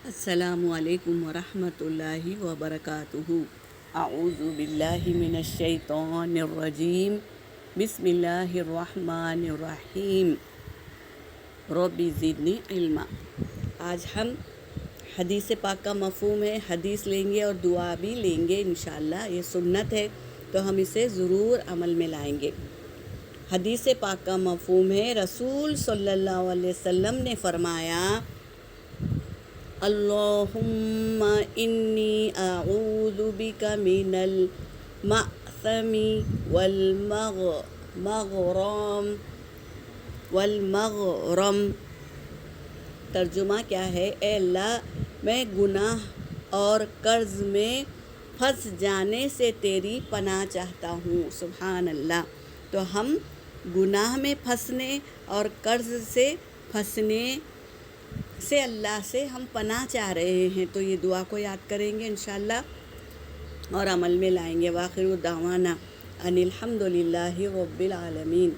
السلام علیکم ورحمۃ اللہ وبرکاتہ۔ اعوذ باللہ من الشیطان الرجیم، بسم اللہ الرحمن الرحیم، رب زدنی علما۔ آج ہم حدیث پاک کا مفہوم ہے، حدیث لیں گے اور دعا بھی لیں گے انشاءاللہ۔ یہ سنت ہے تو ہم اسے ضرور عمل میں لائیں گے۔ حدیث پاک کا مفہوم ہے، رسول صلی اللہ علیہ وسلم نے فرمایا، اللہم انی اعوذ بک من المأثم والمغرم۔ ترجمہ کیا ہے؟ اے اللہ، میں گناہ اور قرض میں پھنس جانے سے تیری پناہ چاہتا ہوں۔ سبحان اللہ۔ تو ہم گناہ میں پھنسنے اور قرض سے پھنسنے سے اللہ سے ہم پناہ چاہ رہے ہیں، تو یہ دعا کو یاد کریں گے انشاءاللہ اور عمل میں لائیں گے۔ وآخر دعوانا ان الحمد للہ رب العالمین۔